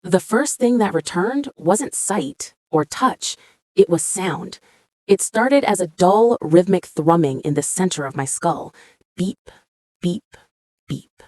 The first thing that returned wasn't sight or touch, it was sound. It started as a dull, rhythmic thrumming in the center of my skull. Beep, beep, beep.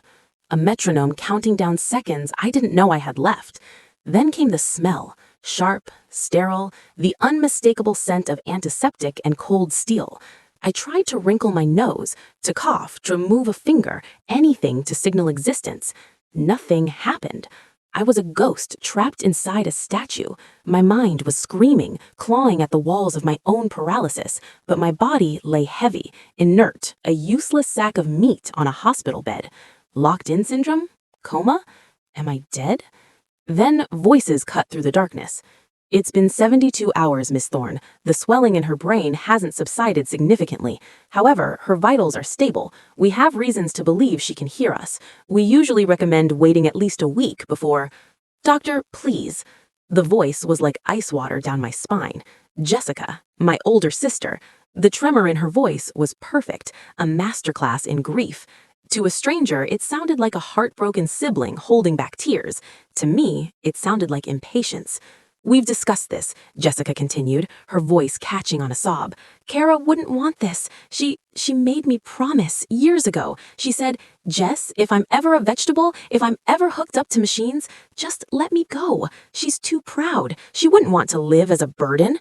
A metronome counting down seconds I didn't know I had left. Then came the smell, sharp, sterile, the unmistakable scent of antiseptic and cold steel. I tried to wrinkle my nose, to cough, to move a finger, anything to signal existence. Nothing happened. I was a ghost trapped inside a statue. My mind was screaming, clawing at the walls of my own paralysis, but my body lay heavy, inert, a useless sack of meat on a hospital bed. Locked-in syndrome? Coma? Am I dead? Then voices cut through the darkness. It's been 72 hours, Miss Thorne. The swelling in her brain hasn't subsided significantly. However, her vitals are stable. We have reasons to believe she can hear us. We usually recommend waiting at least a week before... Doctor, please. The voice was like ice water down my spine. Jessica, my older sister. The tremor in her voice was perfect, a masterclass in grief. To a stranger, it sounded like a heartbroken sibling holding back tears. To me, it sounded like impatience. We've discussed this, Jessica continued, her voice catching on a sob. Kara wouldn't want this. She made me promise years ago. She said, Jess, if I'm ever a vegetable, if I'm ever hooked up to machines, just let me go. She's too proud. She wouldn't want to live as a burden.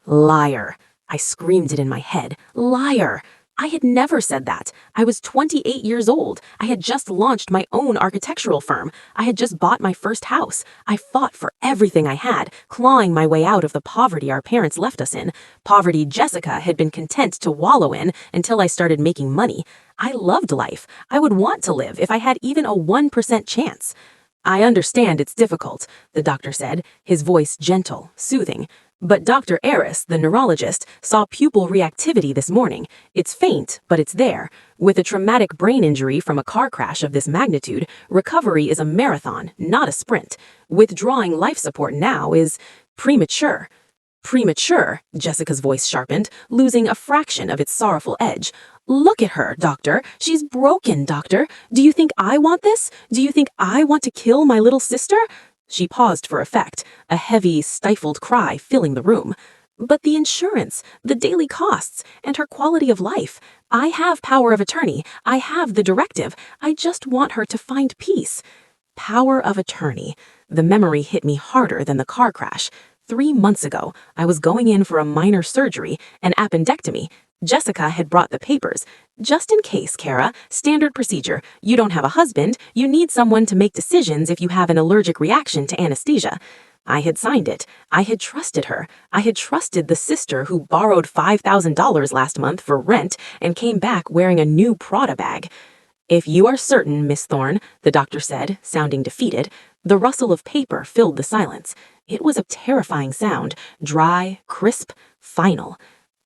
Liar. I screamed it in my head. Liar. I had never said that. I was 28 years old. I had just launched my own architectural firm. I had just bought my first house. I fought for everything I had, clawing my way out of the poverty our parents left us in. Poverty Jessica had been content to wallow in until I started making money. I loved life. I would want to live if I had even a 1% chance. I understand it's difficult, the doctor said, his voice gentle, soothing. But Dr. Aris, the neurologist, saw pupil reactivity this morning. It's faint, but it's there. With a traumatic brain injury from a car crash of this magnitude, recovery is a marathon, not a sprint. Withdrawing life support now is premature. Premature, Jessica's voice sharpened, losing a fraction of its sorrowful edge. Look at her, doctor. She's broken, doctor. Do you think I want this? Do you think I want to kill my little sister? She paused for effect, a heavy, stifled cry filling the room. But the insurance, the daily costs, and her quality of life. I have power of attorney. I have the directive. I just want her to find peace. Power of attorney. The memory hit me harder than the car crash. 3 months ago, I was going in for a minor surgery, an appendectomy. Jessica had brought the papers. Just in case, Kara, standard procedure. You don't have a husband. You need someone to make decisions if you have an allergic reaction to anesthesia. I had signed it. I had trusted her. I had trusted the sister who borrowed $5,000 last month for rent and came back wearing a new Prada bag. If you are certain, Miss Thorne, the doctor said, sounding defeated. The rustle of paper filled the silence. It was a terrifying sound, dry, crisp, final.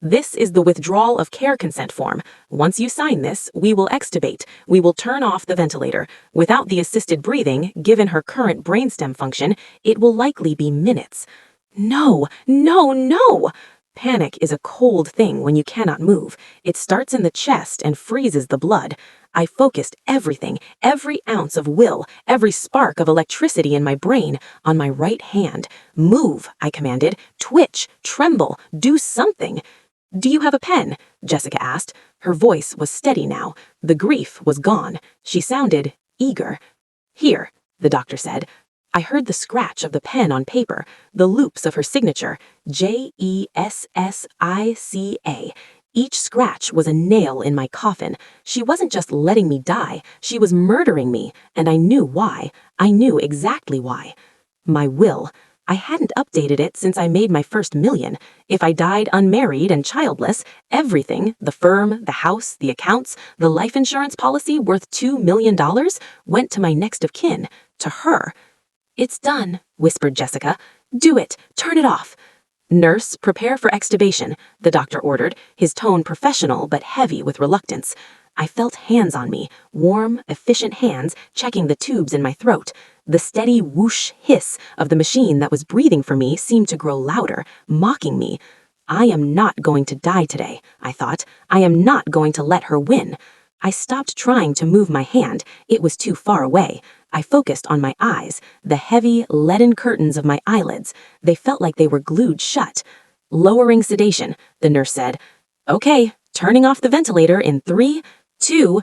This is the withdrawal of care consent form. Once you sign this, we will extubate. We will turn off the ventilator. Without the assisted breathing, given her current brainstem function, it will likely be minutes. No, no, no! Panic is a cold thing when you cannot move. It starts in the chest and freezes the blood. I focused everything, every ounce of will, every spark of electricity in my brain on my right hand. Move, I commanded. Twitch, tremble, do something. Do you have a pen? Jessica asked. Her voice was steady now. The grief was gone. She sounded eager. Here, the doctor said. I heard the scratch of the pen on paper, the loops of her signature, Jessica. Each scratch was a nail in my coffin. She wasn't just letting me die, she was murdering me, and I knew why. I knew exactly why. My will. I hadn't updated it since I made my first million. If I died unmarried and childless, everything, the firm, the house, the accounts, the life insurance policy worth $2 million, went to my next of kin, to her. It's done, whispered Jessica. Do it. Turn it off. Nurse, prepare for extubation, the doctor ordered, his tone professional but heavy with reluctance. I felt hands on me, warm, efficient hands checking the tubes in my throat. The steady whoosh hiss of the machine that was breathing for me seemed to grow louder, mocking me. I am not going to die today, I thought. I am not going to let her win. I stopped trying to move my hand. It was too far away. I focused on my eyes, the heavy, leaden curtains of my eyelids. They felt like they were glued shut. Lowering sedation, the nurse said. Okay, turning off the ventilator in 3, 2.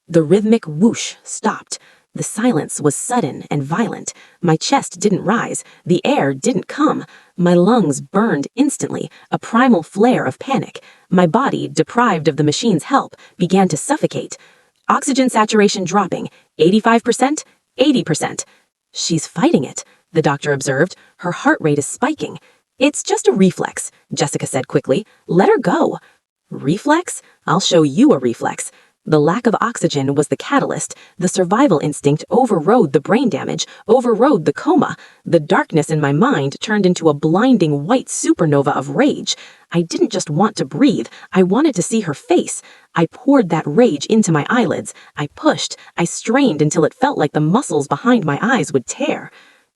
The rhythmic whoosh stopped. The silence was sudden and violent. My chest didn't rise. The air didn't come. My lungs burned instantly, a primal flare of panic. My body, deprived of the machine's help, began to suffocate. Oxygen saturation dropping, 85%, 80%. She's fighting it, the doctor observed. Her heart rate is spiking. It's just a reflex, Jessica said quickly. Let her go. Reflex? I'll show you a reflex. The lack of oxygen was the catalyst. The survival instinct overrode the brain damage, overrode the coma. The darkness in my mind turned into a blinding white supernova of rage. I didn't just want to breathe. I wanted to see her face. I poured that rage into my eyelids. I pushed. I strained until it felt like the muscles behind my eyes would tear.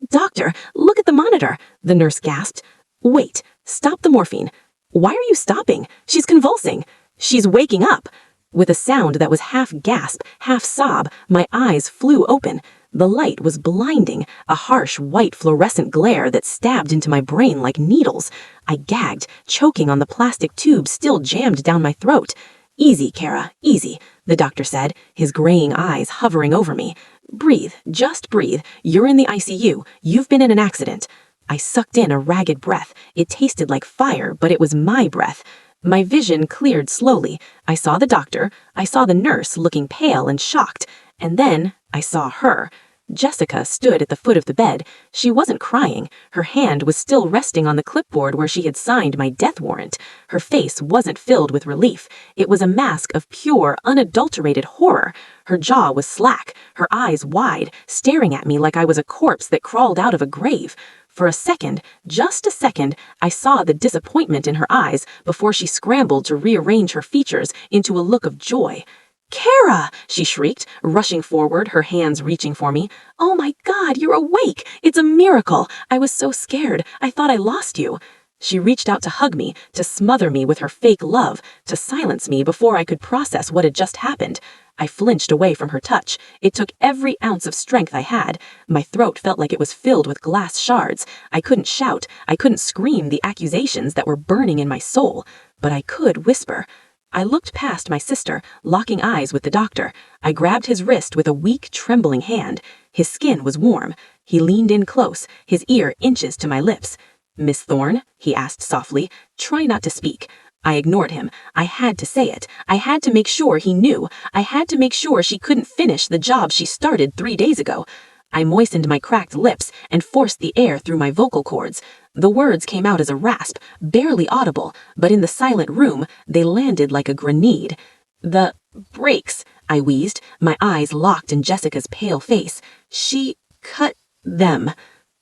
Doctor, look at the monitor, the nurse gasped. Wait, stop the morphine. Why are you stopping? She's convulsing. She's waking up. With a sound that was half gasp, half sob, my eyes flew open. The light was blinding, a harsh white fluorescent glare that stabbed into my brain like needles. I gagged, choking on the plastic tube still jammed down my throat. Easy, Kara, easy, the doctor said, his graying eyes hovering over me. Breathe, just breathe. You're in the ICU. You've been in an accident. I sucked in a ragged breath. It tasted like fire, but it was my breath. My vision cleared slowly. I saw the doctor. I saw the nurse looking pale and shocked. And then I saw her. Jessica stood at the foot of the bed. She wasn't crying. Her hand was still resting on the clipboard where she had signed my death warrant. Her face wasn't filled with relief. It was a mask of pure, unadulterated horror. Her jaw was slack, her eyes wide, staring at me like I was a corpse that crawled out of a grave. For a second, just a second, I saw the disappointment in her eyes before she scrambled to rearrange her features into a look of joy. Kara! She shrieked, rushing forward, her hands reaching for me. Oh my God, you're awake! It's a miracle! I was so scared. I thought I lost you. She reached out to hug me, to smother me with her fake love, to silence me before I could process what had just happened. I flinched away from her touch. It took every ounce of strength I had. My throat felt like it was filled with glass shards. I couldn't shout. I couldn't scream the accusations that were burning in my soul. But I could whisper. I looked past my sister, locking eyes with the doctor. I grabbed his wrist with a weak, trembling hand. His skin was warm. He leaned in close, his ear inches to my lips. Miss Thorne, he asked softly, try not to speak. I ignored him. I had to say it. I had to make sure he knew. I had to make sure she couldn't finish the job she started 3 days ago. I moistened my cracked lips and forced the air through my vocal cords. The words came out as a rasp, barely audible, but in the silent room, they landed like a grenade. The brakes, I wheezed, my eyes locked in Jessica's pale face. She cut them.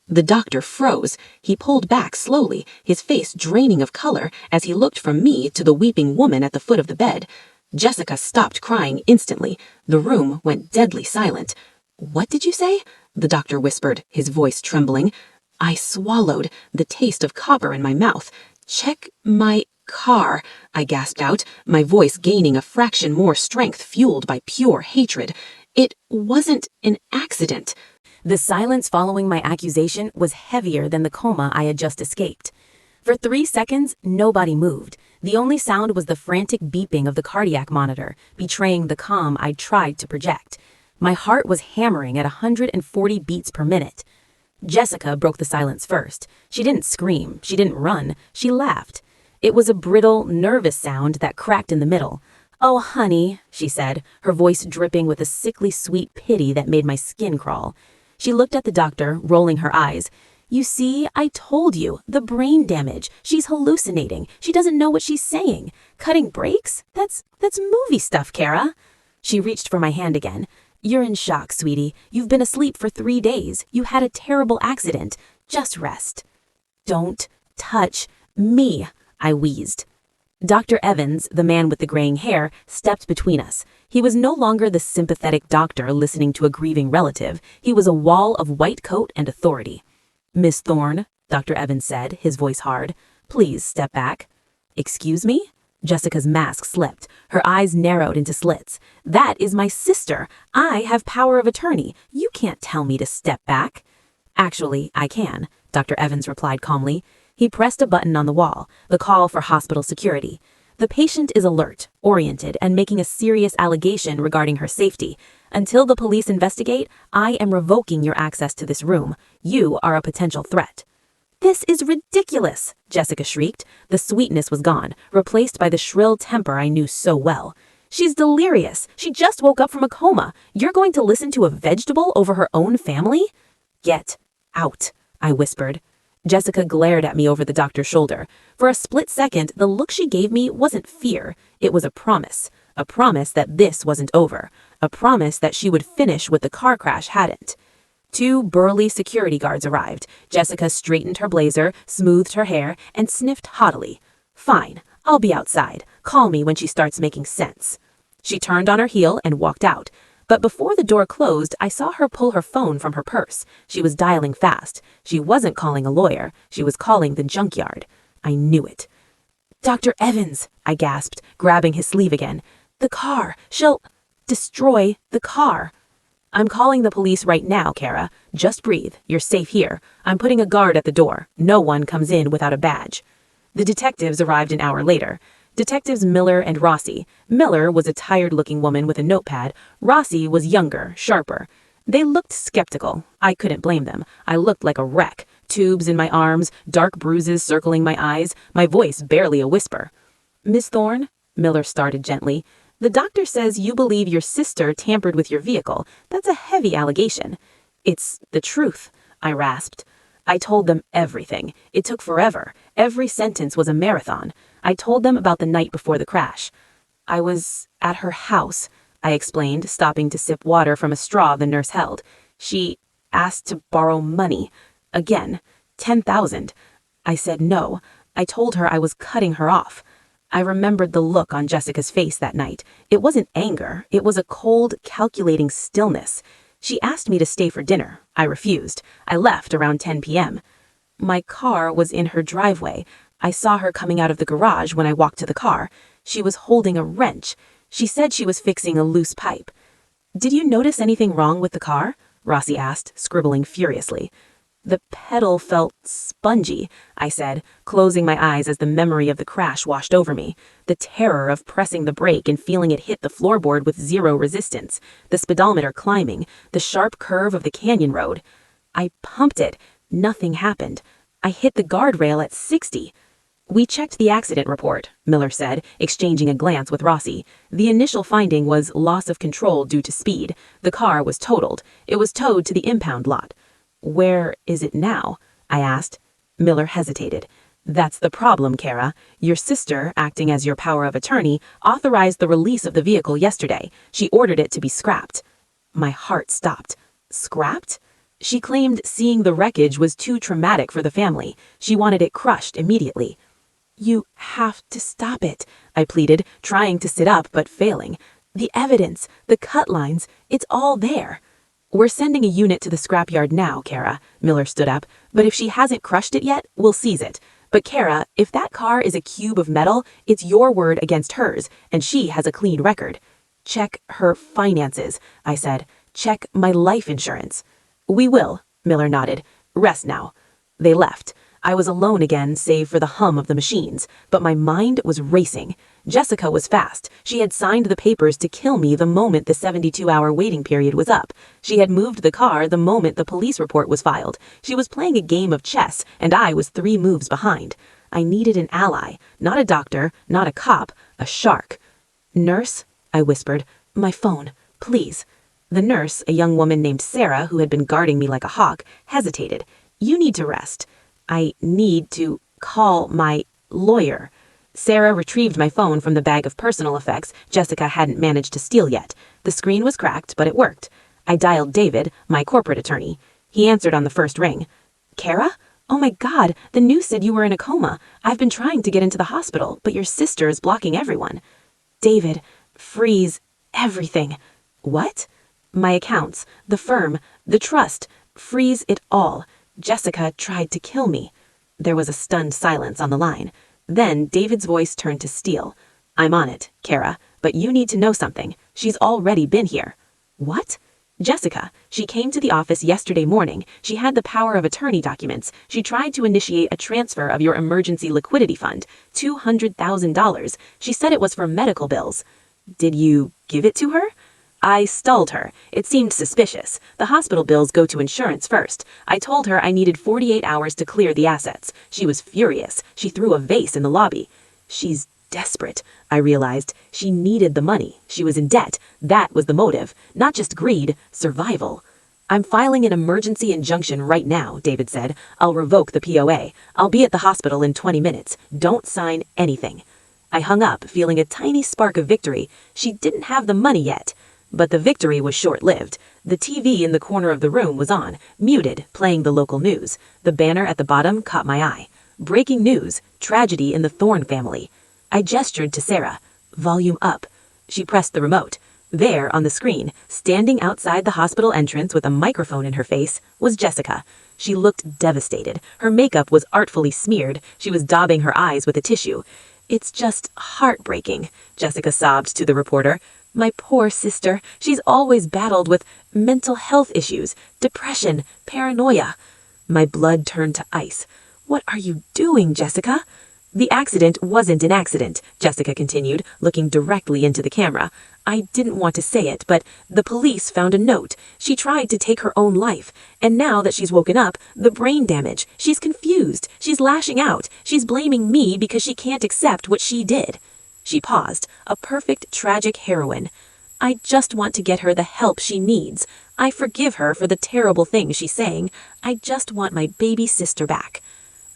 The doctor froze. He pulled back slowly, his face draining of color as he looked from me to the weeping woman at the foot of the bed. Jessica stopped crying instantly. The room went deadly silent. What did you say? The doctor whispered, his voice trembling. I swallowed, the taste of copper in my mouth. Check my car, I gasped out, my voice gaining a fraction more strength fueled by pure hatred. It wasn't an accident. The silence following my accusation was heavier than the coma I had just escaped. For 3 seconds, nobody moved. The only sound was the frantic beeping of the cardiac monitor, betraying the calm I'd tried to project. My heart was hammering at 140 beats per minute. Jessica broke the silence first. She didn't scream, she didn't run, she laughed. It was a brittle, nervous sound that cracked in the middle. Oh, honey, she said, her voice dripping with a sickly sweet pity that made my skin crawl. She looked at the doctor, rolling her eyes. You see, I told you, the brain damage. She's hallucinating. She doesn't know what she's saying. Cutting brakes? That's movie stuff, Kara. She reached for my hand again. You're in shock, sweetie. You've been asleep for 3 days. You had a terrible accident. Just rest. Don't touch me, I wheezed. Dr. Evans, the man with the graying hair, stepped between us. He was no longer the sympathetic doctor listening to a grieving relative. He was a wall of white coat and authority. Miss Thorne, Dr. Evans said, his voice hard, please step back. Excuse me? Jessica's mask slipped. Her eyes narrowed into slits. "That is my sister. I have power of attorney. You can't tell me to step back." "Actually, I can," Dr. Evans replied calmly. He pressed a button on the wall, the call for hospital security. "The patient is alert, oriented, and making a serious allegation regarding her safety. Until the police investigate, I am revoking your access to this room. You are a potential threat." "This is ridiculous," Jessica shrieked. The sweetness was gone, replaced by the shrill temper I knew so well. "She's delirious. She just woke up from a coma. You're going to listen to a vegetable over her own family?" "Get out," I whispered. Jessica glared at me over the doctor's shoulder. For a split second, the look she gave me wasn't fear. It was a promise that this wasn't over, a promise that she would finish what the car crash hadn't. 2 burly security guards arrived. Jessica straightened her blazer, smoothed her hair, and sniffed haughtily. "Fine, I'll be outside. Call me when she starts making sense." She turned on her heel and walked out. But before the door closed, I saw her pull her phone from her purse. She was dialing fast. She wasn't calling a lawyer. She was calling the junkyard. I knew it. "Dr. Evans," I gasped, grabbing his sleeve again. "The car. She'll destroy the car." "I'm calling the police right now, Kara. Just breathe. You're safe here. I'm putting a guard at the door. No one comes in without a badge." The detectives arrived an hour later. Detectives Miller and Rossi. Miller was a tired-looking woman with a notepad. Rossi was younger, sharper. They looked skeptical. I couldn't blame them. I looked like a wreck. Tubes in my arms, dark bruises circling my eyes, my voice barely a whisper. "Miss Thorne," Miller started gently, "the doctor says you believe your sister tampered with your vehicle. That's a heavy allegation." "It's the truth," I rasped. I told them everything. It took forever. Every sentence was a marathon. I told them about the night before the crash. "I was at her house," I explained, stopping to sip water from a straw the nurse held. "She asked to borrow money. Again, 10,000. I said no. I told her I was cutting her off." I remembered the look on Jessica's face that night. It wasn't anger. It was a cold, calculating stillness. She asked me to stay for dinner. I refused. I left around 10 p.m. My car was in her driveway. I saw her coming out of the garage when I walked to the car. She was holding a wrench. She said she was fixing a loose pipe. "Did you notice anything wrong with the car?" Rossi asked, scribbling furiously. "The pedal felt spongy," I said, closing my eyes as the memory of the crash washed over me. The terror of pressing the brake and feeling it hit the floorboard with zero resistance, the speedometer climbing, the sharp curve of the canyon road. I pumped it. Nothing happened. I hit the guardrail at 60. "We checked the accident report," Miller said, exchanging a glance with Rossi. "The initial finding was loss of control due to speed. The car was totaled. It was towed to the impound lot." "Where is it now?" I asked. Miller hesitated. "That's the problem, Kara. Your sister, acting as your power of attorney, authorized the release of the vehicle yesterday. She ordered it to be scrapped." My heart stopped. "Scrapped?" "She claimed seeing the wreckage was too traumatic for the family. She wanted it crushed immediately." "You have to stop it," I pleaded, trying to sit up but failing. "The evidence, the cut lines, it's all there." "We're sending a unit to the scrapyard now, Kara." Miller stood up. "But if she hasn't crushed it yet, we'll seize it. But Kara, if that car is a cube of metal, it's your word against hers, and she has a clean record." "Check her finances," I said. "Check my life insurance." "We will," Miller nodded. "Rest now." They left. I was alone again, save for the hum of the machines, but my mind was racing. Jessica was fast. She had signed the papers to kill me the moment the 72-hour waiting period was up. She had moved the car the moment the police report was filed. She was playing a game of chess, and I was 3 moves behind. I needed an ally, not a doctor, not a cop, a shark. "Nurse," I whispered, "my phone, please." The nurse, a young woman named Sarah, who had been guarding me like a hawk, hesitated. "You need to rest." "I need to call my lawyer." Sarah retrieved my phone from the bag of personal effects Jessica hadn't managed to steal yet. The screen was cracked, but it worked. I dialed David, my corporate attorney. He answered on the first ring. "Kara? Oh my God, the news said you were in a coma. I've been trying to get into the hospital, but your sister is blocking everyone." "David, freeze everything." "What?" "My accounts, the firm, the trust. Freeze it all. Jessica tried to kill me." There was a stunned silence on the line. Then David's voice turned to steel. I'm on it, Kara, but you need to know something. She's already been here. What? Jessica. She came to the office yesterday morning. She had the power of attorney documents. She tried to initiate a transfer of your emergency liquidity fund, $200,000. She said it was for medical bills. Did you give it to her? I stalled her. It seemed suspicious. The hospital bills go to insurance first. I told her I needed 48 hours to clear the assets. She was furious. She threw a vase in the lobby. She's desperate, I realized. She needed the money. She was in debt. That was the motive. Not just greed, survival. I'm filing an emergency injunction right now, David said. I'll revoke the POA. I'll be at the hospital in 20 minutes. Don't sign anything. I hung up, feeling a tiny spark of victory. She didn't have the money yet. But the victory was short-lived. The TV in the corner of the room was on, muted, playing the local news. The banner at the bottom caught my eye. Breaking news, tragedy in the Thorne family. I gestured to Sarah. Volume up. She pressed the remote. There, on the screen, standing outside the hospital entrance with a microphone in her face, was Jessica. She looked devastated. Her makeup was artfully smeared. She was daubing her eyes with a tissue. It's just heartbreaking, Jessica sobbed to the reporter. My poor sister. She's always battled with mental health issues, depression, paranoia. My blood turned to ice. What are you doing, Jessica? The accident wasn't an accident, Jessica continued, looking directly into the camera. I didn't want to say it, but the police found a note. She tried to take her own life. And now that she's woken up, the brain damage. She's confused. She's lashing out. She's blaming me because she can't accept what she did. She paused, a perfect tragic heroine. I just want to get her the help she needs. I forgive her for the terrible things she's saying. I just want my baby sister back.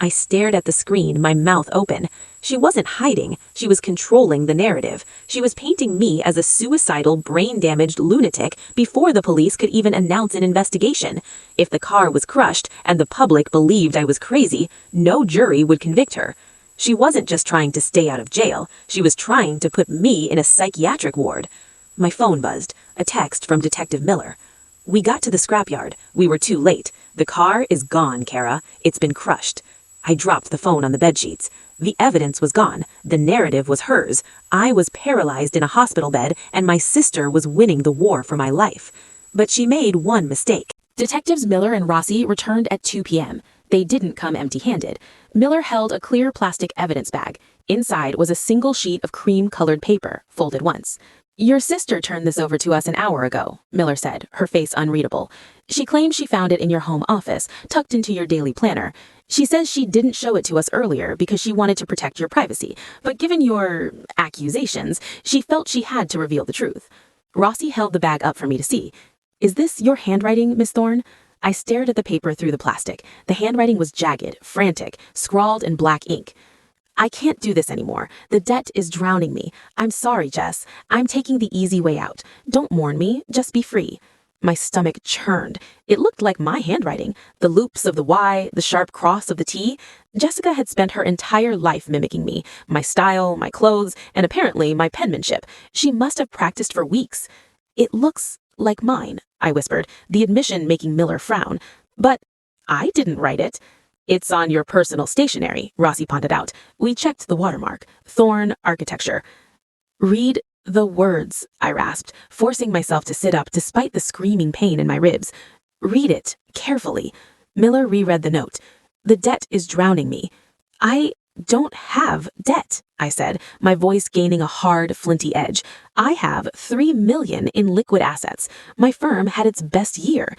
I stared at the screen, my mouth open. She wasn't hiding. She was controlling the narrative. She was painting me as a suicidal, brain-damaged lunatic before the police could even announce an investigation. If the car was crushed and the public believed I was crazy, no jury would convict her. She wasn't just trying to stay out of jail. She was trying to put me in a psychiatric ward. My phone buzzed. A text from Detective Miller. We got to the scrapyard. We were too late. The car is gone, Kara. It's been crushed. I dropped the phone on the bedsheets. The evidence was gone. The narrative was hers. I was paralyzed in a hospital bed, and my sister was winning the war for my life. But she made one mistake. Detectives Miller and Rossi returned at 2 p.m. They didn't come empty-handed. Miller held a clear plastic evidence bag. Inside was a single sheet of cream-colored paper, folded once. Your sister turned this over to us an hour ago, Miller said, her face unreadable. She claims she found it in your home office, tucked into your daily planner. She says she didn't show it to us earlier because she wanted to protect your privacy, but given your accusations, she felt she had to reveal the truth. Rossi held the bag up for me to see. Is this your handwriting, Miss Thorne? I stared at the paper through the plastic. The handwriting was jagged, frantic, scrawled in black ink. I can't do this anymore. The debt is drowning me. I'm sorry, Jess. I'm taking the easy way out. Don't mourn me. Just be free. My stomach churned. It looked like my handwriting. The loops of the Y, the sharp cross of the T. Jessica had spent her entire life mimicking me. My style, my clothes, and apparently my penmanship. She must have practiced for weeks. It looks like mine, I whispered, the admission making Miller frown. But I didn't write it. It's on your personal stationery, Rossi pointed out. We checked the watermark. Thorne Architecture. Read the words, I rasped, forcing myself to sit up despite the screaming pain in my ribs. Read it, carefully. Miller reread the note. The debt is drowning me. I don't have debt, I said, my voice gaining a hard, flinty edge. I have $3 million in liquid assets. My firm had its best year.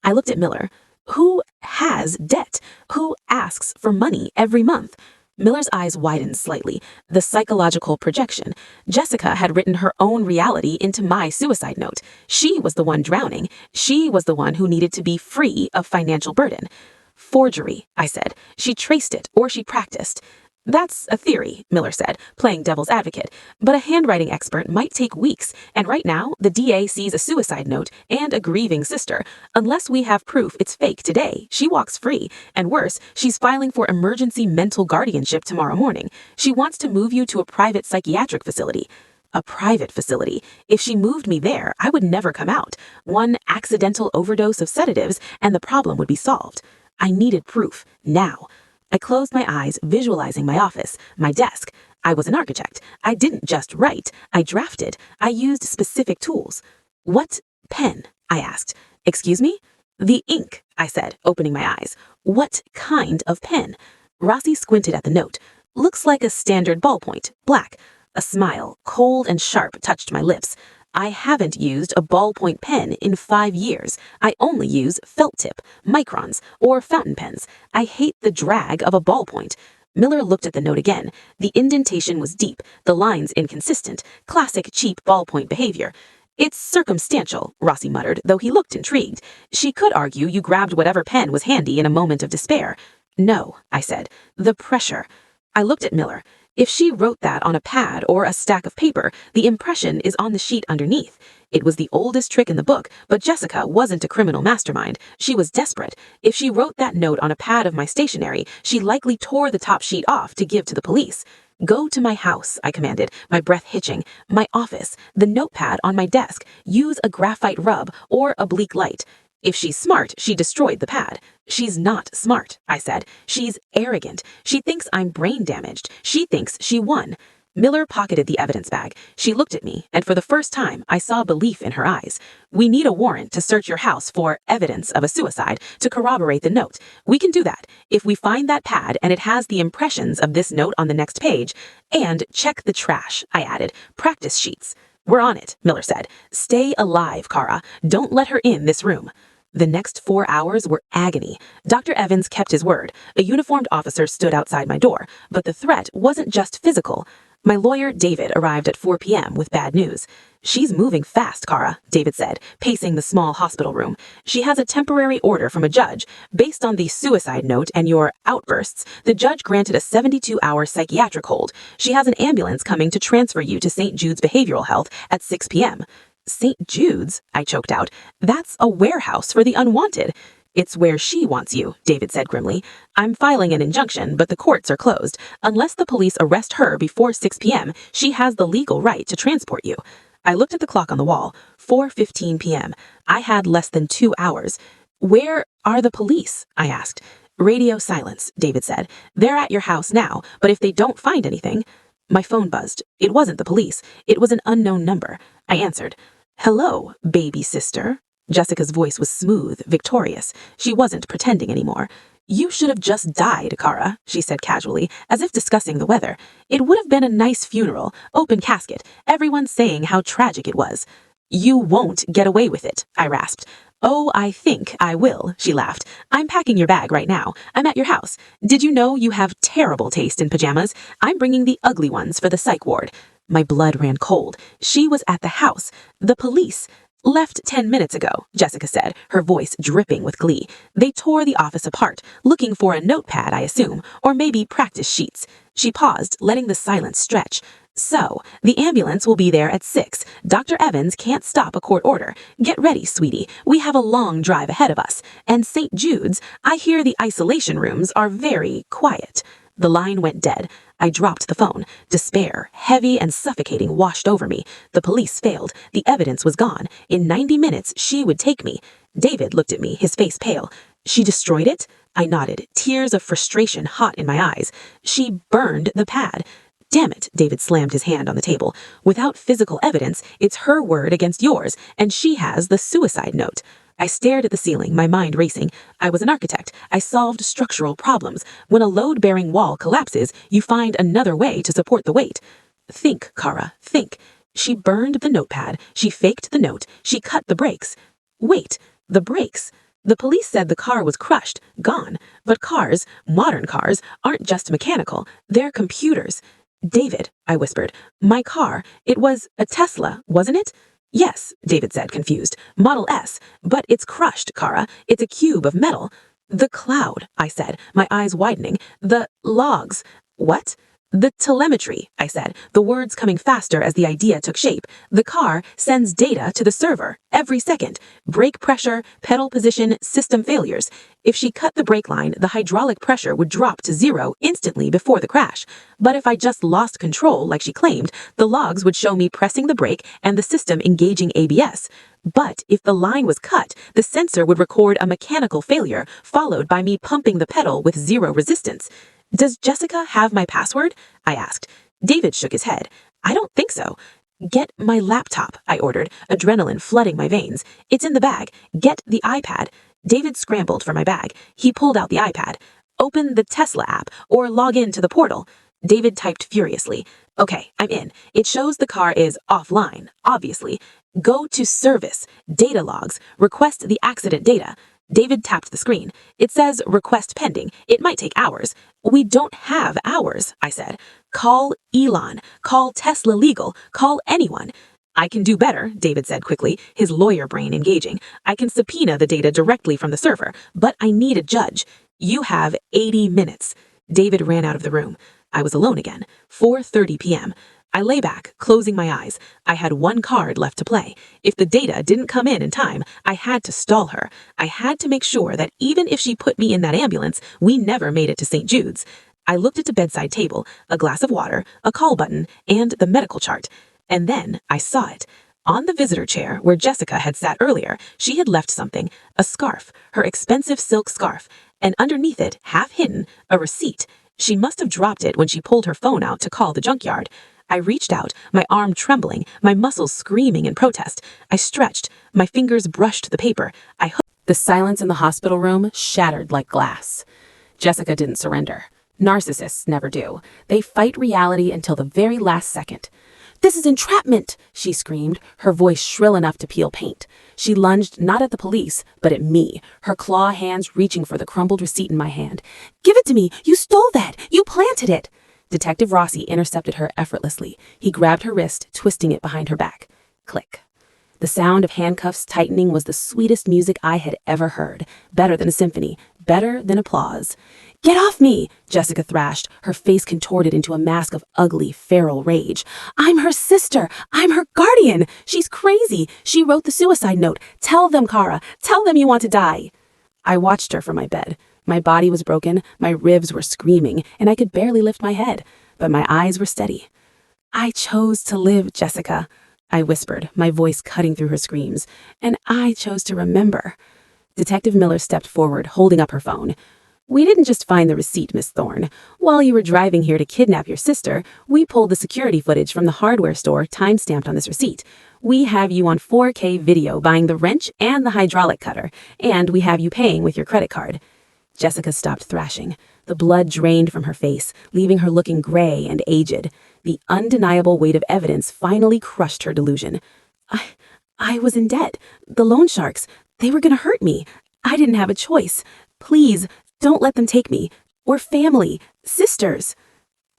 I looked at Miller. Who has debt? Who asks for money every month? Miller's eyes widened slightly. The psychological projection. Jessica had written her own reality into my suicide note. She was the one drowning. She was the one who needed to be free of financial burden. Forgery, I said. She traced it, or she practiced. That's a theory, Miller said, playing devil's advocate. But a handwriting expert might take weeks, and right now, the DA sees a suicide note and a grieving sister. Unless we have proof it's fake today, she walks free. And worse, she's filing for emergency mental guardianship tomorrow morning. She wants to move you to a private psychiatric facility. A private facility. If she moved me there, I would never come out. One accidental overdose of sedatives, and the problem would be solved. I needed proof, now. I closed my eyes, visualizing my office, my desk. I was an architect. I didn't just write. I drafted. I used specific tools. What pen? I asked. Excuse me? The ink, I said, opening my eyes. What kind of pen? Rossi squinted at the note. Looks like a standard ballpoint, black. A smile, cold and sharp, touched my lips. I haven't used a ballpoint pen in 5 years. I only use felt tip, microns, or fountain pens. I hate the drag of a ballpoint. Miller looked at the note again. The indentation was deep, the lines inconsistent, classic cheap ballpoint behavior. It's circumstantial, Rossi muttered, though he looked intrigued. She could argue you grabbed whatever pen was handy in a moment of despair. No, I said. The pressure. I looked at Miller. If she wrote that on a pad or a stack of paper, the impression is on the sheet underneath. It was the oldest trick in the book, but Jessica wasn't a criminal mastermind. She was desperate. If she wrote that note on a pad of my stationery, she likely tore the top sheet off to give to the police. Go to my house, I commanded, my breath hitching. My office, the notepad on my desk. Use a graphite rub or a bleak light. If she's smart, she destroyed the pad. She's not smart, I said. She's arrogant. She thinks I'm brain damaged. She thinks she won. Miller pocketed the evidence bag. She looked at me, and for the first time, I saw belief in her eyes. We need a warrant to search your house for evidence of a suicide to corroborate the note. We can do that if we find that pad and it has the impressions of this note on the next page. And check the trash, I added. Practice sheets. We're on it, Miller said. Stay alive, Kara. Don't let her in this room. The next 4 hours were agony. Dr. Evans kept his word. A uniformed officer stood outside my door, but the threat wasn't just physical. My lawyer, David, arrived at 4 p.m. with bad news. She's moving fast, Kara, David said, pacing the small hospital room. She has a temporary order from a judge. Based on the suicide note and your outbursts, the judge granted a 72-hour psychiatric hold. She has an ambulance coming to transfer you to St. Jude's Behavioral Health at 6 p.m. St. Jude's? I choked out. That's a warehouse for the unwanted. It's where she wants you, David said grimly. I'm filing an injunction, but the courts are closed. Unless the police arrest her before 6 p.m., she has the legal right to transport you. I looked at the clock on the wall. 4:15 p.m. I had less than 2 hours. Where are the police? I asked. Radio silence, David said. They're at your house now, but if they don't find anything... My phone buzzed. It wasn't the police. It was an unknown number. I answered. Hello, baby sister. Jessica's voice was smooth, victorious. She wasn't pretending anymore. You should have just died, Kara, she said casually, as if discussing the weather. It would have been a nice funeral, open casket, everyone saying how tragic it was. You won't get away with it, I rasped. Oh, I think I will, she laughed. I'm packing your bag right now. I'm at your house. Did you know you have terrible taste in pajamas? I'm bringing the ugly ones for the psych ward. My blood ran cold. She was at the house. The police. Left 10 minutes ago, Jessica said, her voice dripping with glee. They tore the office apart, looking for a notepad, I assume, or maybe practice sheets. She paused, letting the silence stretch. So, the ambulance will be there at 6. Dr. Evans can't stop a court order. Get ready, sweetie. We have a long drive ahead of us. And St. Jude's, I hear the isolation rooms are very quiet. The line went dead. I dropped the phone. Despair, heavy and suffocating, washed over me. The police failed. The evidence was gone. In 90 minutes, she would take me. David looked at me, his face pale. She destroyed it? I nodded, tears of frustration hot in my eyes. She burned the pad. Damn it, David slammed his hand on the table. Without physical evidence, it's her word against yours, and she has the suicide note. I stared at the ceiling, my mind racing. I was an architect. I solved structural problems. When a load-bearing wall collapses, you find another way to support the weight. Think, Kara, think. She burned the notepad. She faked the note. She cut the brakes. Wait, the brakes. The police said the car was crushed, gone. But cars, modern cars, aren't just mechanical. They're computers. David, I whispered, my car, it was a Tesla, wasn't it? Yes, David said, confused. Model S. But it's crushed, Kara. It's a cube of metal. The cloud, I said, my eyes widening. The logs. What? The telemetry, I said, the words coming faster as the idea took shape. The car sends data to the server every second. Brake pressure, pedal position, system failures. If she cut the brake line, the hydraulic pressure would drop to 0 instantly before the crash. But if I just lost control, like she claimed, the logs would show me pressing the brake and the system engaging ABS. But if the line was cut, the sensor would record a mechanical failure, followed by me pumping the pedal with 0 resistance. Does Jessica have my password? I asked. David shook his head. I don't think so. Get my laptop, I ordered, adrenaline flooding my veins. It's in the bag. Get the iPad. David scrambled for my bag. He pulled out the iPad. Open the Tesla app or log in to the portal. David typed furiously. Okay, I'm in. It shows the car is offline, obviously. Go to Service, Data Logs, request the accident data. David tapped the screen. It says request pending. It might take hours. We don't have hours, I said. Call Elon. Call Tesla Legal. Call anyone. I can do better, David said quickly, his lawyer brain engaging. I can subpoena the data directly from the server, but I need a judge. You have 80 minutes. David ran out of the room. I was alone again. 4:30 p.m. I lay back, closing my eyes. I had one card left to play. If the data didn't come in time, I had to stall her. I had to make sure that even if she put me in that ambulance, we never made it to St. Jude's. I looked at the bedside table, a glass of water, a call button, and the medical chart. And then I saw it. On the visitor chair where Jessica had sat earlier, she had left something, a scarf, her expensive silk scarf, and underneath it, half hidden, a receipt. She must have dropped it when she pulled her phone out to call the junkyard. I reached out, my arm trembling, my muscles screaming in protest. I stretched, my fingers brushed the paper. The silence in the hospital room shattered like glass. Jessica didn't surrender. Narcissists never do. They fight reality until the very last second. This is entrapment, she screamed, her voice shrill enough to peel paint. She lunged not at the police, but at me, her claw hands reaching for the crumbled receipt in my hand. Give it to me! You stole that! You planted it! Detective Rossi intercepted her effortlessly. He grabbed her wrist, twisting it behind her back. Click. The sound of handcuffs tightening was the sweetest music I had ever heard. Better than a symphony. Better than applause. Get off me! Jessica thrashed, her face contorted into a mask of ugly, feral rage. I'm her sister! I'm her guardian! She's crazy! She wrote the suicide note. Tell them, Kara! Tell them you want to die! I watched her from my bed. My body was broken, my ribs were screaming, and I could barely lift my head, but my eyes were steady. I chose to live, Jessica, I whispered, my voice cutting through her screams, and I chose to remember. Detective Miller stepped forward, holding up her phone. We didn't just find the receipt, Miss Thorne. While you were driving here to kidnap your sister, we pulled the security footage from the hardware store time-stamped on this receipt. We have you on 4K video buying the wrench and the hydraulic cutter, and we have you paying with your credit card. Jessica stopped thrashing. The blood drained from her face, leaving her looking gray and aged. The undeniable weight of evidence finally crushed her delusion. I was in debt. The loan sharks, they were going to hurt me. I didn't have a choice. Please, don't let them take me. We're family, sisters.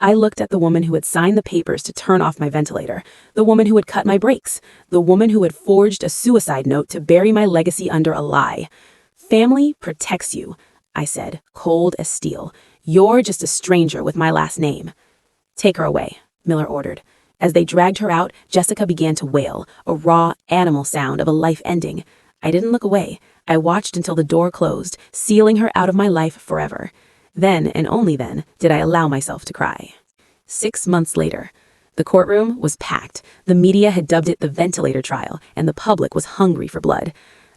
I looked at the woman who had signed the papers to turn off my ventilator, the woman who had cut my brakes, the woman who had forged a suicide note to bury my legacy under a lie. Family protects you, I said, cold as steel. You're just a stranger with my last name. Take her away, Miller ordered. As they dragged her out, Jessica began to wail, a raw, animal sound of a life ending. I didn't look away. I watched until the door closed, sealing her out of my life forever. Then, and only then, did I allow myself to cry. 6 months later, the courtroom was packed. The media had dubbed it the ventilator trial, and the public was hungry for blood.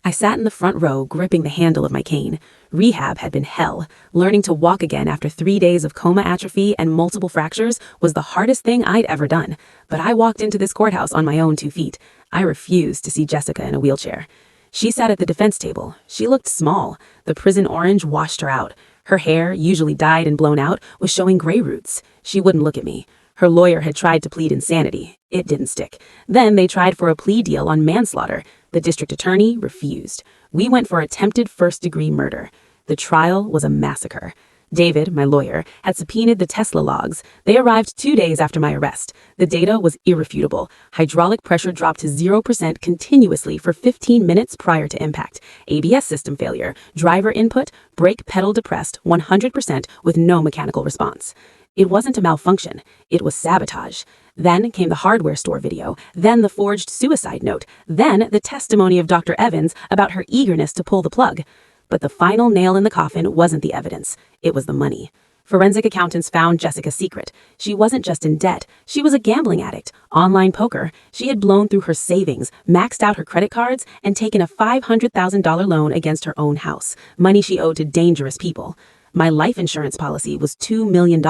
I sat in the front row, gripping the handle of my cane. Rehab had been hell. Learning to walk again after 3 days of coma atrophy and multiple fractures was the hardest thing I'd ever done. But I walked into this courthouse on my own 2 feet. I refused to see Jessica in a wheelchair. She sat at the defense table. She looked small. The prison orange washed her out. Her hair, usually dyed and blown out, was showing gray roots. She wouldn't look at me. Her lawyer had tried to plead insanity. It didn't stick. Then they tried for a plea deal on manslaughter. The district attorney refused. We went for attempted first-degree murder. The trial was a massacre. David, my lawyer, had subpoenaed the Tesla logs. They arrived 2 days after my arrest. The data was irrefutable. Hydraulic pressure dropped to 0% continuously for 15 minutes prior to impact. ABS system failure. Driver input, brake pedal depressed 100% with no mechanical response. It wasn't a malfunction, it was sabotage. Then came the hardware store video, then the forged suicide note, then the testimony of Dr. Evans about her eagerness to pull the plug. But the final nail in the coffin wasn't the evidence, it was the money. Forensic accountants found Jessica's secret. She wasn't just in debt, she was a gambling addict, online poker. She had blown through her savings, maxed out her credit cards, and taken a $500,000 loan against her own house, money she owed to dangerous people. My life insurance policy was $2 million.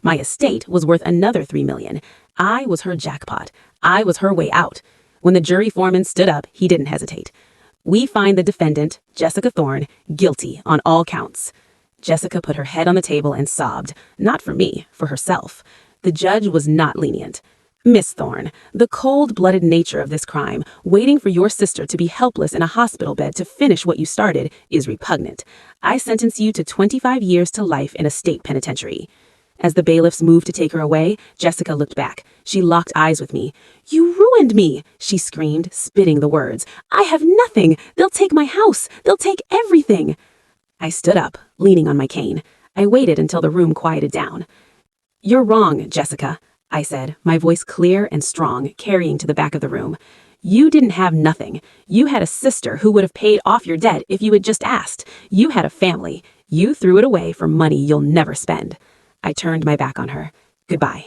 My estate was worth another $3 million. I was her jackpot. I was her way out. When the jury foreman stood up, he didn't hesitate. We find the defendant, Jessica Thorne, guilty on all counts. Jessica put her head on the table and sobbed, not for me, for herself. The judge was not lenient. Miss Thorne, the cold-blooded nature of this crime, waiting for your sister to be helpless in a hospital bed to finish what you started, is repugnant. I sentence you to 25 years to life in a state penitentiary. As the bailiffs moved to take her away, Jessica looked back. She locked eyes with me. You ruined me, she screamed, spitting the words. I have nothing. They'll take my house. They'll take everything. I stood up, leaning on my cane. I waited until the room quieted down. You're wrong, Jessica, I said, my voice clear and strong, carrying to the back of the room. You didn't have nothing. You had a sister who would have paid off your debt if you had just asked. You had a family. You threw it away for money you'll never spend. I turned my back on her. Goodbye.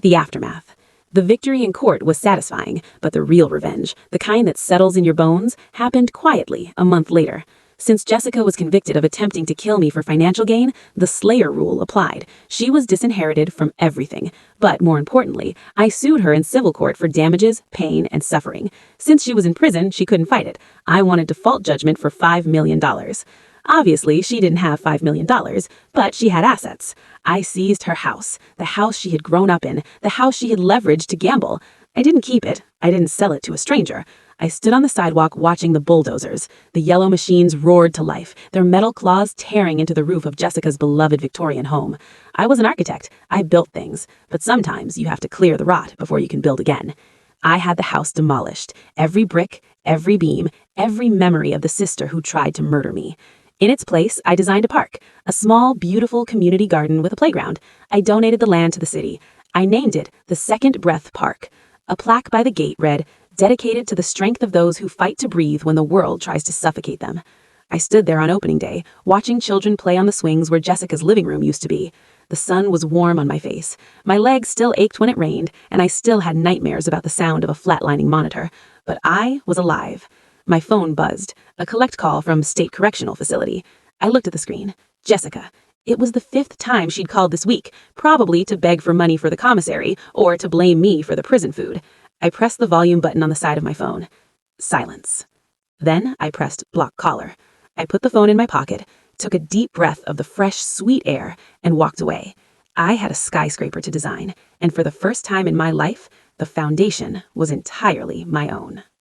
The aftermath. The victory in court was satisfying, but the real revenge, the kind that settles in your bones, happened quietly a month later. Since Jessica was convicted of attempting to kill me for financial gain, the Slayer rule applied. She was disinherited from everything. But more importantly, I sued her in civil court for damages, pain, and suffering. Since she was in prison, she couldn't fight it. I won a default judgment for $5 million. Obviously, she didn't have $5 million, but she had assets. I seized her house, the house she had grown up in, the house she had leveraged to gamble. I didn't keep it. I didn't sell it to a stranger. I stood on the sidewalk watching the bulldozers. The yellow machines roared to life, their metal claws tearing into the roof of Jessica's beloved Victorian home. I was an architect. I built things, but sometimes you have to clear the rot before you can build again. I had the house demolished, every brick, every beam, every memory of the sister who tried to murder me. In its place, I designed a park, a small, beautiful community garden with a playground. I donated the land to the city. I named it the Second Breath Park. A plaque by the gate read, dedicated to the strength of those who fight to breathe when the world tries to suffocate them. I stood there on opening day, watching children play on the swings where Jessica's living room used to be. The sun was warm on my face. My legs still ached when it rained, and I still had nightmares about the sound of a flatlining monitor. But I was alive. My phone buzzed, a collect call from State Correctional Facility. I looked at the screen. Jessica. It was the 5th time she'd called this week, probably to beg for money for the commissary or to blame me for the prison food. I pressed the volume button on the side of my phone. Silence. Then I pressed block caller. I put the phone in my pocket, took a deep breath of the fresh, sweet air, and walked away. I had a skyscraper to design, and for the first time in my life, the foundation was entirely my own.